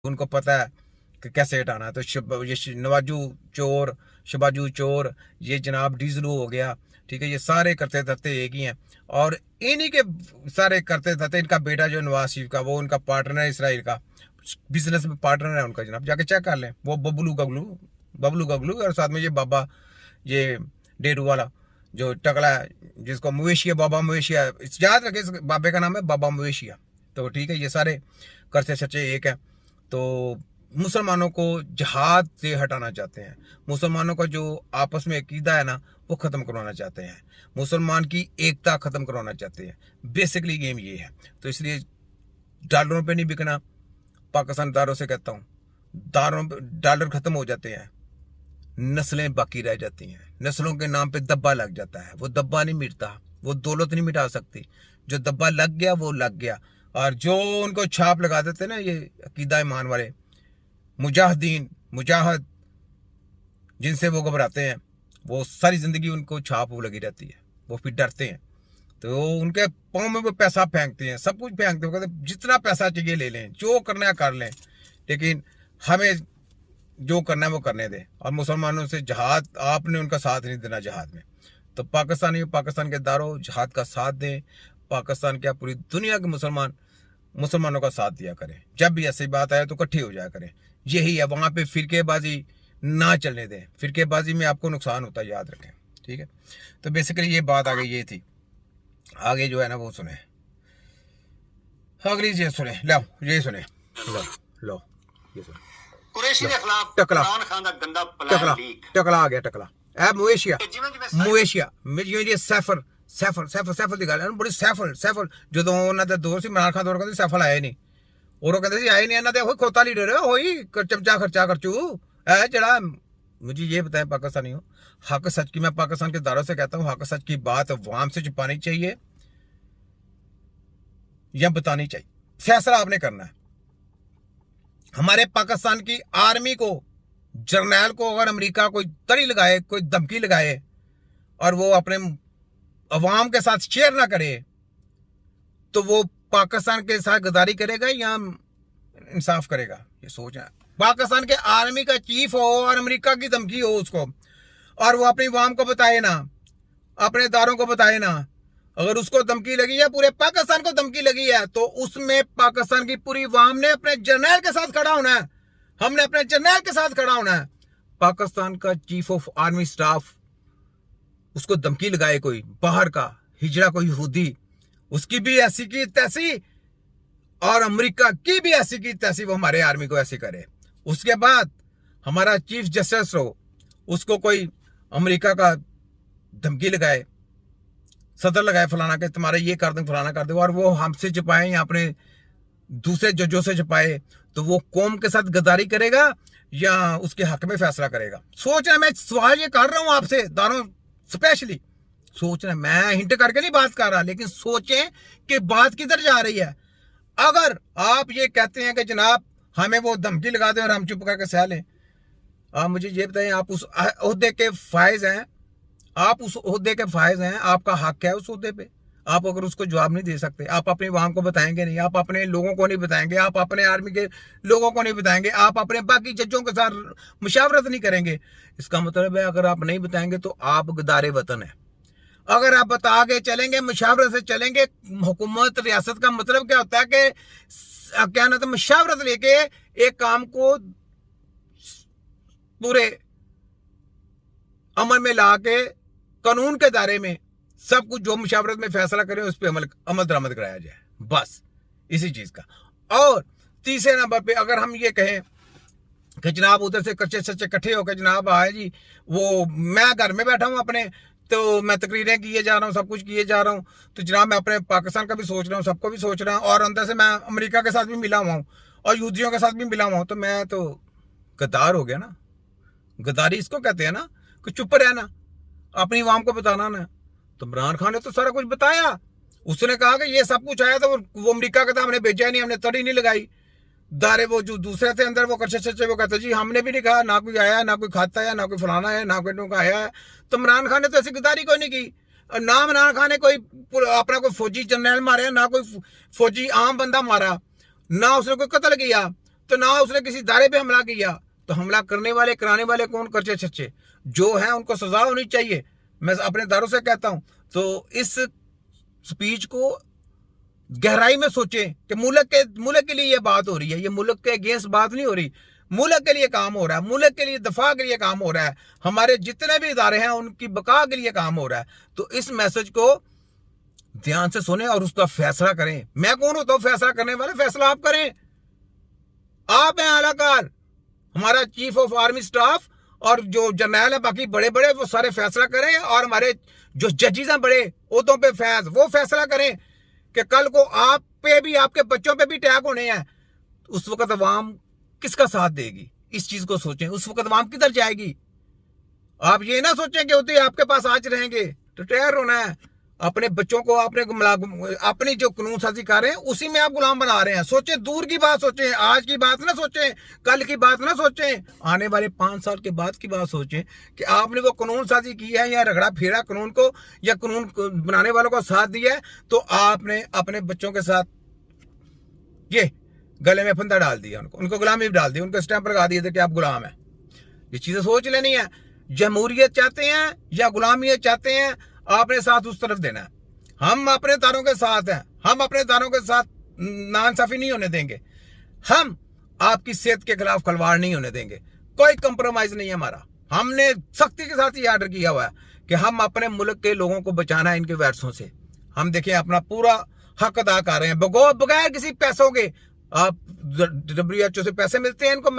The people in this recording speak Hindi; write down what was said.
उनको पता है कि कैसे हटाना है। तो ये नवाजू चोर, शबाजू चोर, ये जनाब डीजलू हो गया, ठीक है, ये सारे करते धरते एक ही हैं। और इन्हीं के सारे करते धरते इनका बेटा जो नवाज शरीफ का, वो उनका पार्टनर है, इसराइल का बिजनेस में पार्टनर है उनका, जनाब जाके चेक कर लें। वो बबलू गगलू और साथ में ये बाबा, ये डेरू वाला जो टकला है, जिसको मवेशिया, बाबा मवेशिया, याद रखे इस बाबे का नाम है बाबा मवेशिया। तो ठीक है, ये सारे करते सच्चे एक है। तो मुसलमानों को जहाद से हटाना चाहते हैं, मुसलमानों का जो आपस में अकीदा है ना वो ख़त्म करवाना चाहते हैं, मुसलमान की एकता ख़त्म करवाना चाहते हैं। बेसिकली गेम ये है। तो इसलिए डॉलरों पे नहीं बिकना, पाकिस्तान दारों से कहता हूँ, डॉलर ख़त्म हो जाते हैं, नस्लें बाकी रह जाती हैं, नस्लों के नाम पे दब्बा लग जाता है। वो दब्बा नहीं मिटता, वो दौलत नहीं मिटा सकती। जो दब्बा लग गया वो लग गया। और जो उनको छाप लगा देते ना ये अकीदा ईमान वाले मुजाहिदीन, मुजाहिद जिनसे वो घबराते हैं, वो सारी ज़िंदगी उनको छाप वो लगी रहती है, वो फिर डरते हैं। तो उनके पाँव में वो पैसा फेंकते हैं, सब कुछ फेंकते हैं, कहते जितना पैसा चाहिए ले लें, जो करना है कर लें, लेकिन हमें जो करना है वो करने दें। और मुसलमानों से जहाद, आपने उनका साथ नहीं देना जहाद में। तो पाकिस्तान के दारों जहाद का साथ दें। पाकिस्तान क्या पूरी दुनिया के मुसलमानों का साथ दिया करें। जब भी ऐसी बात आए तो इकट्ठे हो जाया करें। यही है, वहाँ पे फिरकेबाजी ना चलने दें। फिरकेबाजी में आपको नुकसान होता है, याद रखें, ठीक है। तो बेसिकली ये बात आगे ये थी। आगे जो है ना वो सुने, अगली ये सुने, लो ये सुने, लो ये सुने। कुरैशी के खिलाफ टकला इमरान खान का गंदा प्लान लीक। टकला आ गया, टकला ए मवेशिया ये सैफल ਦੀ ਗੱਲ ਹੈ ਬੜੀ ਸੈਫਲ ਜਦੋਂ ਉਹਨਾਂ ਦਾ ਦੌਰ ਸੀ ਇਮਰਾਨ ਖਾਨ ਦੌਰ ਕਹਿੰਦੇ ਸੈਫਲ ਆਇਆ ਹੀ ਨਹੀਂ, ਔਰ ਉਹ ਕਹਿੰਦੇ ਸੀ ਆਏ ਨਹੀਂ, ਇਹਨਾਂ ਦੇ ਹੋਈ ਖੋਤਾ ਲੀਡਰ ਹੋਈ ਚਮਚਾ ਖਰਚਾ ਖਰਚੂ है जड़ा। मुझे ये बताएं पाकिस्तानी हो, हक सच की, मैं पाकिस्तान के दारों से कहता हूँ, हक सच की बात अवाम से छुपानी चाहिए या बतानी चाहिए, फैसला आपने करना है। हमारे पाकिस्तान की आर्मी को, जर्नैल को अगर अमेरिका कोई तड़ी लगाए, कोई धमकी लगाए और वो अपने अवाम के साथ शेयर ना करे, तो वो पाकिस्तान के साथ गद्दारी करेगा या इंसाफ करेगा, ये सोचना। पाकिस्तान के आर्मी का चीफ हो और अमेरिका की धमकी हो उसको, और वो अपनी अवाम को बताए ना, अपने दारों को बताए ना, अगर उसको धमकी लगी है, पूरे पाकिस्तान को धमकी लगी है, तो उसमें पाकिस्तान की पूरी अवाम ने अपने जर्नैल के साथ खड़ा होना है। हमने अपने जर्नैल के साथ खड़ा होना है। पाकिस्तान का चीफ ऑफ आर्मी स्टाफ उसको धमकी लगाए कोई बाहर का हिजड़ा, कोई यहूदी, उसकी भी ऐसी की तैसी, और अमेरिका की भी ऐसी की तैसी, वो हमारे आर्मी को ऐसी करे। उसके बाद हमारा चीफ जस्टिस हो, उसको कोई अमेरिका का धमकी लगाए, सदर लगाए फलाना के तुम्हारा ये कर दूं, फलाना कर दो, और वो हमसे छुपाए या अपने दूसरे जजों से छुपाए, तो वो कौम के साथ गद्दारी करेगा या उसके हक में फैसला करेगा। सोचना, मैं सवाल ये कर रहा हूं आपसे दारों, स्पेशली सोचना, मैं हिंट करके नहीं बात कर रहा, लेकिन सोचें कि बात किधर जा रही है। अगर आप ये कहते हैं कि जनाब हमें वो धमकी लगा दें और हम चुप करके सह लें, आप मुझे ये बताएं, आप उस ओहदे के फायज हैं, आप उस ओहदे के फायज हैं, आपका हक है उस ओहदे पे। आप अगर उसको जवाब नहीं दे सकते, आप अपनी अवाम को बताएंगे नहीं, आप अपने लोगों को नहीं बताएंगे, आप अपने आर्मी के लोगों को नहीं बताएंगे, आप अपने बाकी जजों के साथ मुशावरत नहीं करेंगे, इसका मतलब है अगर आप नहीं बताएंगे तो आप गद्दारे वतन है। अगर आप बता के चलेंगे, मुशावरत से चलेंगे, हुकूमत रियासत का मतलब क्या होता है कि क्या ना, तो मुशावरत लेके एक काम को पूरे अमल में ला के कानून के दायरे में सब कुछ जो मुशावरत में फैसला करें उस पर अमल दरामद कराया जाए, बस इसी चीज का। और तीसरे नंबर पे अगर हम ये कहें कि जनाब उधर से कच्चे सच्चे इकट्ठे होकर जनाब आए जी, वो मैं घर में बैठा हूं अपने, तो मैं तकरीरें किए जा रहा हूँ, सब कुछ किए जा रहा हूँ, तो जनाब मैं अपने पाकिस्तान का भी सोच रहा हूँ, सबको भी सोच रहा हूँ, और अंदर से मैं अमेरिका के साथ भी मिला हुआ हूँ और यहूदियों के साथ भी मिला हुआ हूँ, तो मैं तो गद्दार हो गया ना। गद्दारी इसको कहते हैं ना, कि चुप रहना, अपनी अवाम को बताना ना। तो इमरान खान ने तो सारा कुछ बताया, उसने कहा कि ये सब कुछ आया, तो वो अमेरिका का था, हमने भेजा नहीं, हमने तड़ी नहीं लगाई। दारे वो जो दूसरे थे अंदर, वो कच्चे सच्चे, वो कहते जी हमने भी नहीं कहा, ना कोई आया, ना कोई खाता है, ना कोई फलाना है, ना कोई आया है। तो इमरान खान ने तो ऐसी गद्दारी कोई नहीं की, ना इमरान खान ने कोई अपना कोई फौजी जनरल मारा, ना कोई फौजी आम बंदा मारा, ना उसने कोई कत्ल किया। तो ना उसने किसी दायरे पे हमला किया, तो हमला करने वाले कराने वाले कौन, करचे छच्चे जो हैं उनको सजा होनी चाहिए। मैं अपने दारों से कहता हूं। तो इस स्पीच को गहराई में सोचें कि मुल्क के लिए ये बात हो रही है, ये मुल्क के अगेंस्ट बात नहीं हो रही, मुल्क के लिए काम हो रहा है, मुल्क के लिए दफा के लिए काम हो रहा है, हमारे जितने भी इदारे हैं उनकी बका के लिए काम हो रहा है। तो इस मैसेज को ध्यान से सुने और उसका फैसला करें। मैं कौन होता हूं फैसला करने वाले? फैसला आप करें। आप हैं आलाकार, हमारा चीफ ऑफ आर्मी स्टाफ और जो जर्नैल है बाकी बड़े बड़े, वो सारे फैसला करें। और हमारे जो जजेस हैं बड़े ओहदों पे फैज, वो फैसला करें कि कल को आप पे भी, आपके बच्चों पे भी अटैक होने हैं। उस वक्त अवाम किसका साथ देगी? इस चीज को सोचें। उस वक्त अवाम किधर जाएगी? आप ये ना सोचें कि होते आपके पास आज रहेंगे, तो तैयार होना है। अपने बच्चों को आपने अपनी जो कानून साजी कर रहे हैं उसी में आप गुलाम बना रहे हैं। सोचें, दूर की बात सोचें, आज की बात ना सोचें, कल की बात ना सोचें, आने वाले 5 साल के बाद की बात सोचें कि आपने वो कानून साजी की है या रगड़ा फेरा कानून को, या कानून बनाने वालों को साथ दिया है, तो आपने अपने बच्चों के साथ ये गले में फंदा डाल दिया, उनको गुलामी डाल दी, उनको स्टैंप लगा दिए थे कि आप गुलाम हैं। ये चीजें सोच लेनी है। जमहूरियत चाहते हैं या गुलामियत चाहते हैं, आपने साथ उस तरफ देना है। हम अपने तारों के साथ हैं, हम अपने तारों के साथ नाइंसाफी नहीं होने देंगे, हम आपकी सेहत के खिलाफ खलवाड़ नहीं होने देंगे, कोई कंप्रोमाइज नहीं है हमारा। हमने सख्ती के साथ ये ऑर्डर किया हुआ है कि हम अपने मुल्क के लोगों को बचाना है इनके वायरसों से। हम देखिए अपना पूरा हक अदा कर रहे हैं बगैर किसी पैसों के। आप WHO से पैसे मिलते हैं इनको।